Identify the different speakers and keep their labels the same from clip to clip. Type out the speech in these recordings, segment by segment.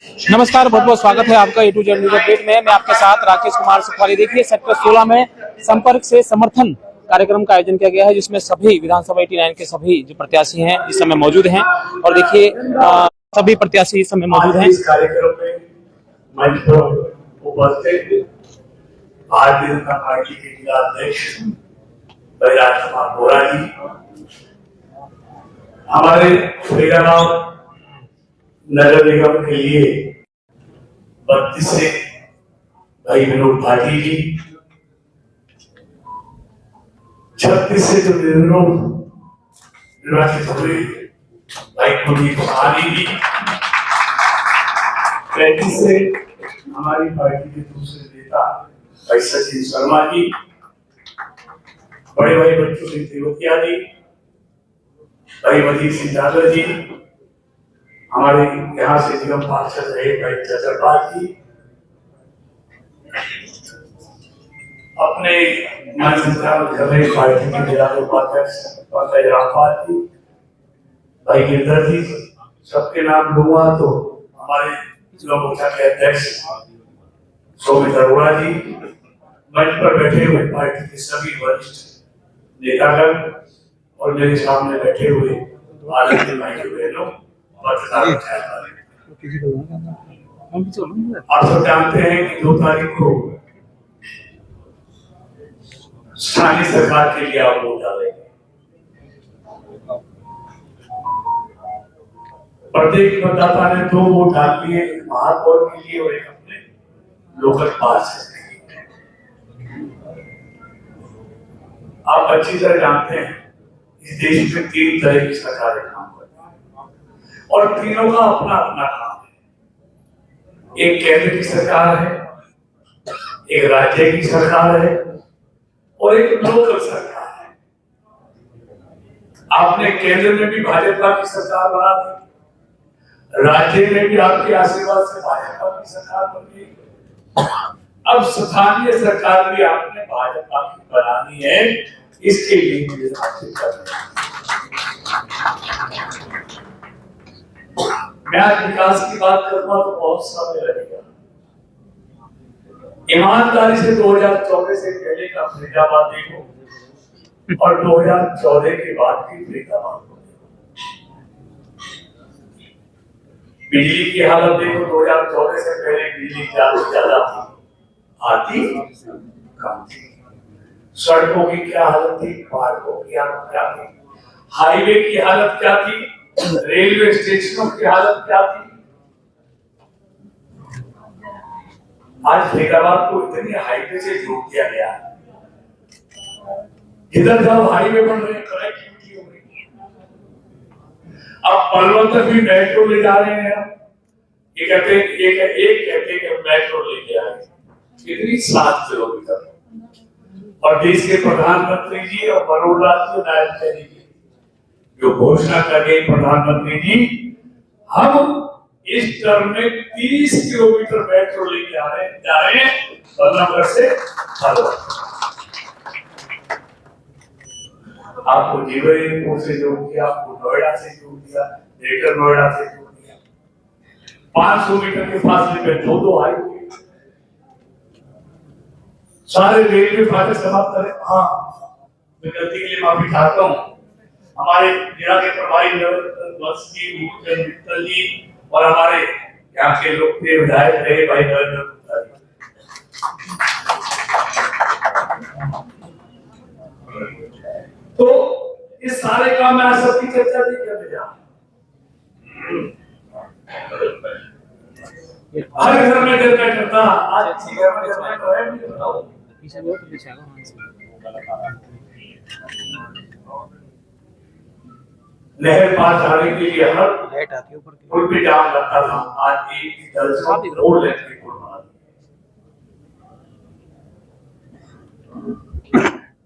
Speaker 1: नमस्कार, बहुत बहुत स्वागत है आपका A to Z news update में। मैं आपके साथ राकेश कुमार सुखवाली। देखिए, सेक्टर 16 में संपर्क से समर्थन कार्यक्रम का आयोजन किया गया है, जिसमें सभी विधानसभा 89 के सभी जो प्रत्याशी हैं इस समय मौजूद हैं। और देखिए, सभी प्रत्याशी इस समय मौजूद हैं।
Speaker 2: इस कार्यक्रम में मंच पर उपस्थित भारतीय जनता पार्टी के जिला अध्यक्ष बैराज कुमार बोरा जी, हमारे फरीदाबाद नगर निगम के लिए 32 से भाई विनोद भाटी जी, 36 से जो निर्वाचित हुए भाई कुलदीप सहानी जी, 35 से हमारी पार्टी के दूसरे नेता भाई सचिन शर्मा जी, बड़े भाई बच्चों सिंह तेवतिया जी, भाई वजीर सिंह यादव जी, हमारे यहाँ से निगम पार्षद रहे भाई चतरपाल जी, अपने पार्टी के जिला उपाध्यक्ष पंकज रामपाल जी, भाई गिरधर जी, सबके नाम लूंगा तो हमारे जिला मोर्चा के अध्यक्ष सौमित्र अरोड़ा जी, मंच पर बैठे हुए पार्टी के सभी वरिष्ठ नेतागण और मेरे सामने बैठे हुए आदरणीय भाई बहनों, आप सब जानते हैं कि 2 तारीख को स्थानीय सरकार के लिए आप वोट डालेंगे। प्रत्येक मतदाता ने 2 वोट डाल दिए, एक महापौर के लिए और एक अपने लोकल पार्षद के लिए। आप अच्छी तरह जानते हैं इस देश में 3 तरह की सरकारें काम करती हैं और तीनों का अपना अपना काम है। एक केंद्र की सरकार है, एक राज्य की सरकार है और एक लोकल सरकार है। आपने केंद्र में भी भाजपा की सरकार बना दी, राज्य में भी आपके आशीर्वाद से भाजपा की सरकार बन गई, अब स्थानीय सरकार भी आपने भाजपा की बनानी है। इसके लिए मुझे आपसे मैं आज विकास की बात करूंगा तो बहुत समय लगेगा। ईमानदारी से 2014 से पहले का फरीदाबाद देखो और 2014 के बाद की फरीदाबाद को बिजली की हालत देखो। 2014 से पहले बिजली ज्यादा आती कम थी। सड़कों की क्या हालत थी, पार्कों की हालत क्या थी, हाईवे की हालत क्या थी, रेलवे स्टेशनों की हालत क्या थी। आज फरीदाबाद को इतनी हाईवे से जोड़ दिया गया, इधर जब हाईवे बन रहे कनेक्टिविटी हो गई। अब पलवल तक भी मेट्रो ले जा रहे हैं। एक कहते कि मेट्रो लेके आए, कितनी 7 किलोमीटर। और देश के प्रधानमंत्री जी और मनोहर लाल जी जो घोषणा कर गए प्रधानमंत्री जी, हम इस टर्म में 30 किलोमीटर मेट्रो लेके जा रहे हैं बल्लभगढ़ से पलवल। आपको जीवनपुर से जोड़ दिया, आपको नोएडा से जोड़ दिया, ग्रेटर नोएडा से जोड़ दिया। 500 मीटर के फासले पे 2 हाईवे, सारे रेलवे फाटक समाप्त करें। हाँ, मैं गलती के लिए माफी चाहता हूँ। हमारे जिला के प्रभारी मित्तल जी और हमारे यहाँ के लोकप्रिय विधायक रहे भाई नरेंद्र गुप्ता जी, तो इस सारे काम में आज सबकी चर्चा नहीं करने जा हर घर में जनरेटर करता। आज किसी घर में जनरेटर है नहीं, बताओ। नहर पार जाने के लिए हर पुल पे जाम लगता था, आज एक दर्जन रोड लेने की पुल बना दिए।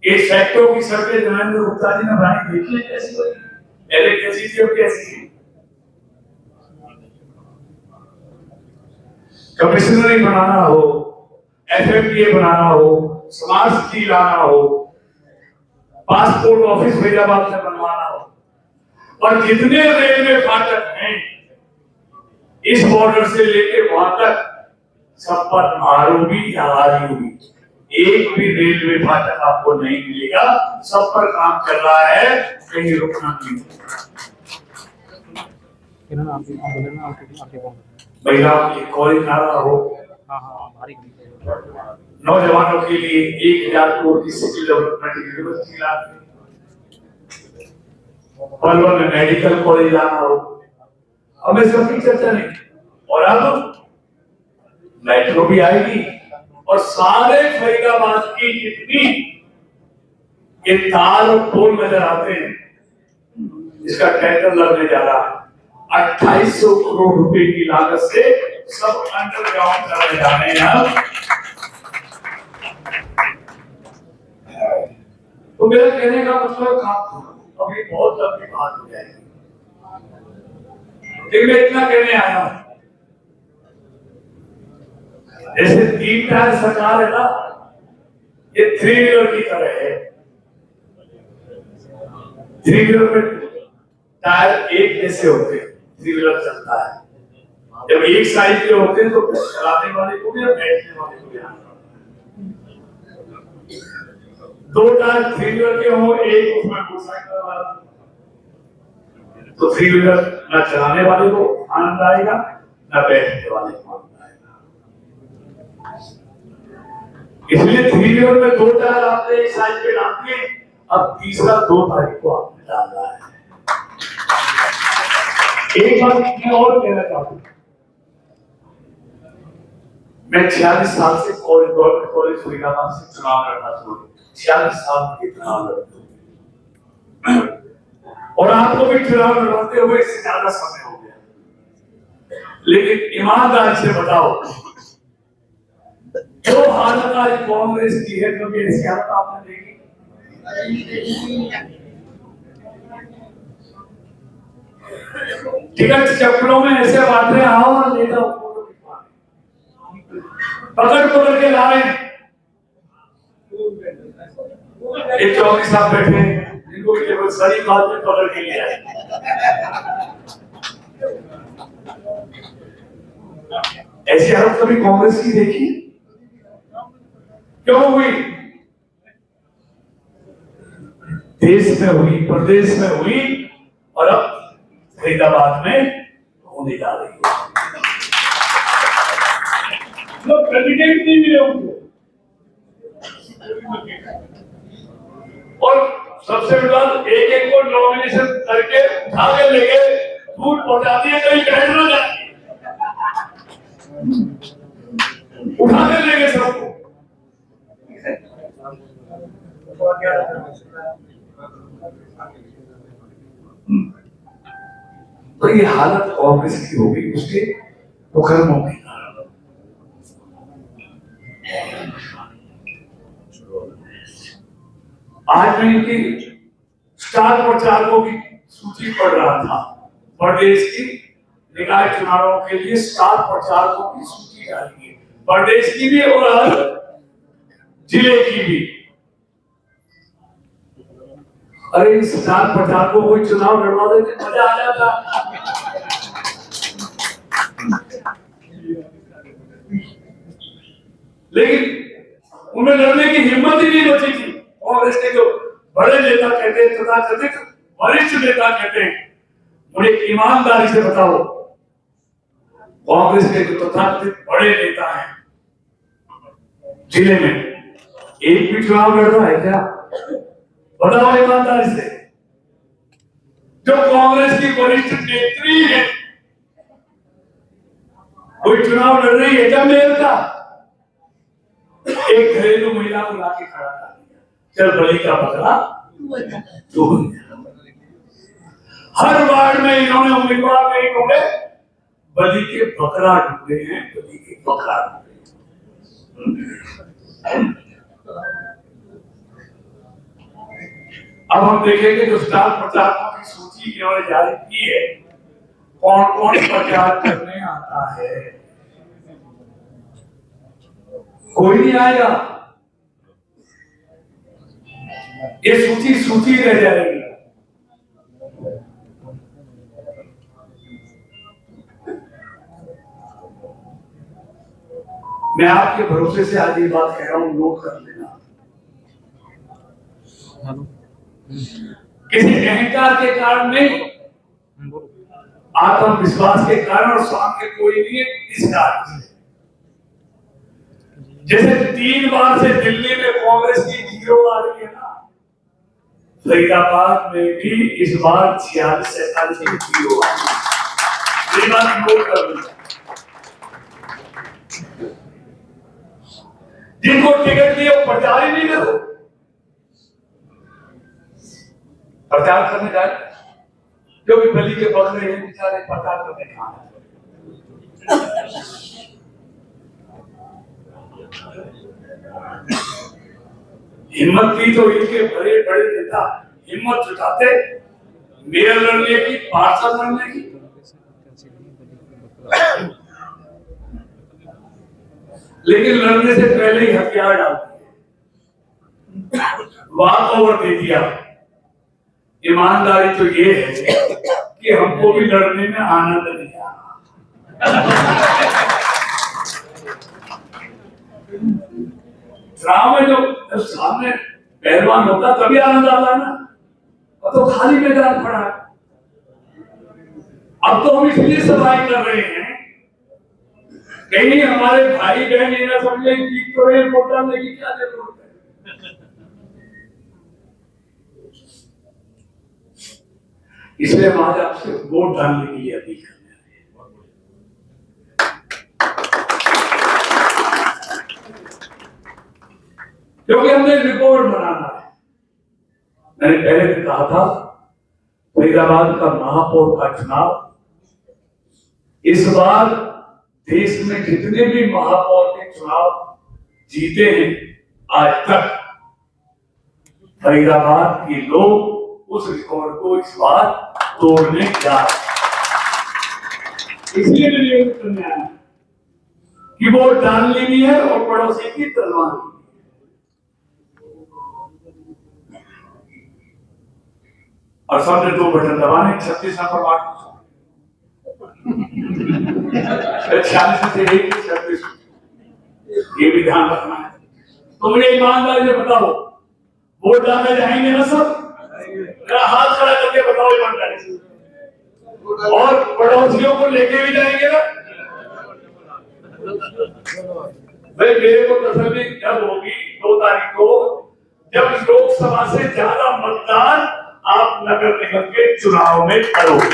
Speaker 2: इस सेक्टर की सड़कें नरेंद्र गुप्ता जी ने बनाई, देखिए कैसी बनी, पहले कैसी थी अब कैसी है। कमिश्नरी बनाना हो, FMDA बनाना हो, स्मार्ट सिटी लाना हो, पासपोर्ट ऑफिस फरीदाबाद में बनवाना हो, और जितने रेलवे फाटक हैं इस बॉर्डर से लेके वहां तक सब पर आरओबी या आरयूबी, एक भी रेलवे फाटक आपको नहीं मिलेगा। सब पर काम कर रहा है, कहीं रुकना नहीं। महिलाओं की कॉलेज नारा हो, नौजवानों के लिए 1000 करोड़ की स्किल डेवलपमेंट यूनिवर्सिटी ला, पलवल में मेडिकल कॉलेज लाना हो, हमें सबकी चर्चा नहीं। और अब मेट्रो भी आएगी और सारे फरीदाबाद की जितनी ये तार और पोल नजर आते हैं, इसका टेंडर लगने जा रहा है। 2800 करोड़ रुपए की लागत से सब अंडरग्राउंड करने जा रहे हैं। तो मेरा कहने का मतलब अभी बहुत लंबी बात हो जाएगी, लेकिन मैं इतना कहने आया हूं, जैसे 3 टायर सरकार है ना, ये 3 व्हीलर की तरह है। 3 व्हीलर में टायर एक जैसे होते हैं, 3 व्हीलर चलता है। जब एक साइज के होते हैं तो चलाने वाले को भी और बैठने वाले को भी आना। 2 टायर 3 व्हीलर के हो, एक उसमें मोटरसाइकिल वाला, तो 3 व्हीलर न चलाने वाले को आनंद आएगा, न बैठने वाले को आनंद आएगा। इसलिए 3 व्हीलर में 2 टायर आपने एक साइड पे डाल दिए, अब तीसरा 2 तारीख को आपने डालना है। एक बात मैं और कहना चाहता हूं, मैं 46 साल से गवर्नमेंट कॉलेज फरीदाबाद से चुनाव लड़ना शुरू, 46 साल के चुनाव लड़ते और आपको भी चुनाव लड़वाते हुए इससे ज्यादा समय हो गया। लेकिन ईमानदारी से बताओ, जो हालत आज कांग्रेस की है, कभी ऐसी हालत आपने देखी? टिकट चप्पलों में ऐसे बांट रहे, आओ और ले जाओ, पकड़ पकड़ के ला रहे हैं। एक चौकी साहब बैठे, जिनको भी केवल सही बात में पकड़ के लिया है। ऐसी हालत कभी कांग्रेस की देखी? क्यों हुई? देश में हुई, प्रदेश में हुई, और अब फरीदाबाद में होने जा रही है। लोग कैंडिडेट नहीं मिले उनको, और सबसे बड़ा एक को नॉमिनेशन करके उठा के लेके दूर पहुंचा दिए, कहीं बैठ ना जाए, उठा के लेके सबको। तो ये हालत कांग्रेस की होगी उसके मुकदमों की। आज मैं इनकी स्टार प्रचारकों की सूची पढ़ रहा था, प्रदेश की निकाय चुनावों के लिए स्टार प्रचारकों की सूची जारी है, प्रदेश की भी और जिले की भी। अरे इस स्टार प्रचारकों को चुनाव लड़वा देते मजा आ जाता, लेकिन उन्हें लड़ने की हिम्मत ही नहीं बची थी। कांग्रेस के जो बड़े नेता कहते हैं, तथाकथित वरिष्ठ नेता कहते हैं, उन्हें ईमानदारी से बताओ, कांग्रेस के जो तथाकथित बड़े नेता हैं जिले में, एक भी चुनाव लड़ रहा है क्या? बताओ ईमानदारी से। जो कांग्रेस की वरिष्ठ नेत्री है, कोई चुनाव लड़ रही है क्या मेयर का? एक घरेलू महिला को लाके खड़ा कर दिया, चल बलि का बकरा तू। हर वार्ड में इन्होंने उम्मीदवार नहीं ढूंढे, बलि के बकरा ढूंढे हैं, बलि के बकरा ढूंढे। अब हम देखेंगे जो स्टार प्रचारकों की सूची इन्होंने जारी की है, कौन कौन प्रचार करने आता है। कोई नहीं आएगा, ये सूची रह जाएगी। मैं आपके भरोसे से आज ये बात कह रहा हूं, नोट कर लेना। किसी अहंकार के कारण नहीं, आत्मविश्वास के कारण, और सामने कोई नहीं है इस कारण से। जैसे 3 बार से दिल्ली में कांग्रेस की जीरो आ रही है ना, फरीदाबाद में भी इस बार 46-47 की जीरो आ रही है। ये बात नोट कर लीजिए। जिनको टिकट दिए वो प्रचार ही नहीं करो, प्रचार करने जाए जो भी गली के बकरे हैं बेचारे प्रचार करने कहां है। हिम्मत की तो इनके बड़े बड़े नेता हिम्मत जुटाते मेयर लड़ने की, पार्षद लड़ने की, लेकिन लड़ने से पहले ही हथियार डाल दिए, वॉक ओवर दे दिया। ईमानदारी तो ये है कि हमको भी लड़ने में आनंद नहीं आ रहा। में जो सामने पहलवान होता तभी आनंद आता है ना, अब तो खाली मैदान पड़ा है। अब तो हम इसलिए सफाई कर रहे हैं कहीं हमारे भाई बहन ये ना समझे जीत तो रहे, वोट डालने की क्या जरूरत है। इसलिए हम आज आपसे वोट डालने के लिए अपील कर रहे हैं। क्योंकि हमने रिकॉर्ड बनाना है। मैंने पहले भी कहा था, फरीदाबाद का महापौर का चुनाव इस बार देश में जितने भी महापौर के चुनाव जीते हैं आज तक, फरीदाबाद के लोग उस रिकॉर्ड को इस बार तोड़ने जा रहे हैं। इसलिए निवेदन करने आया कि वोट डालनी भी है और पड़ोसी की तलवार। और सबने 2 बटन दबाने, 36 नंबर बांट 46 से 36, ये भी ध्यान रखना है। तो मुझे ईमानदारी से बताओ, वोट डालने जाएंगे ना सब? हाथ खड़ा करके बताओ ईमानदारी से। और पड़ोसियों को लेके भी जाएंगे ना? भाई मेरे को तसल्ली जब होगी 2 तारीख को, जब लोकसभा से ज्यादा मतदान आप नगर निगम के चुनाव में करोगे।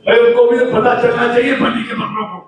Speaker 2: भाई उनको भी पता चलना चाहिए बली के बकरों को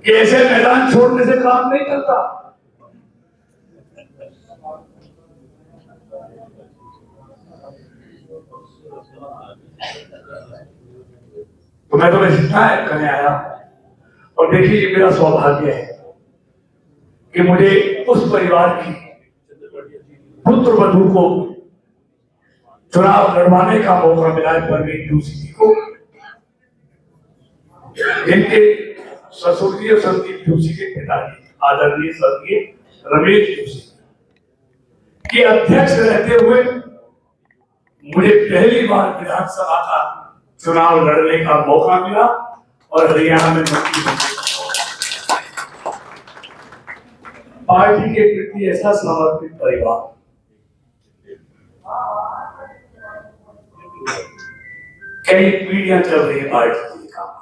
Speaker 2: कि ऐसे मैदान छोड़ने से काम नहीं चलता। तो मैं तुम्हें शिकायत करने आया, और देखिए ये मेरा सौभाग्य है कि मुझे उस परिवार की पुत्र वधू को चुनाव लड़वाने का मौका मिला है, परवीन जोशी को, जिनके ससुर जी और संदीप जोशी के पिताजी आदरणीय स्वर्गीय रमेश जोशी के अध्यक्ष रहते हुए मुझे पहली बार विधानसभा का चुनाव लड़ने का मौका मिला और हरियाणा में मंत्री बने। पार्टी के प्रति ऐसा समर्पित परिवार, कई पीढ़ियां चल रही है पार्टी के काम।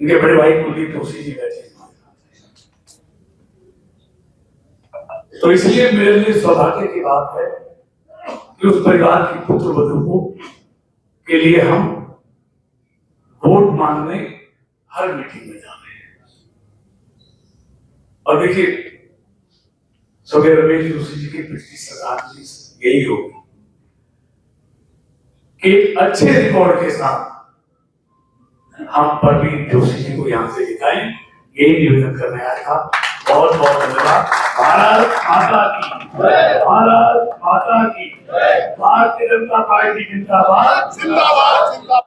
Speaker 2: इनके बड़े भाई कुलदीप जोशी जी बैठे, तो इसलिए मेरे लिए सौभाग्य की बात है कि उस परिवार की पुत्र वधू के लिए हम वोट मांगने हर मीटिंग में जा रहे हैं। और देखिए स्वर्गीय रमेश जोशी जी की पिछली श्रद्धांजलि यही होगी कि एक अच्छे रिकॉर्ड के साथ हम परवीन जोशी जी को यहां से दिखाएं। यही निवेदन करने आया था। बहुत बहुत धन्यवाद। भारत माता की, भारत माता की, भारतीय जनता पार्टी जिंदाबाद, जिंदाबाद।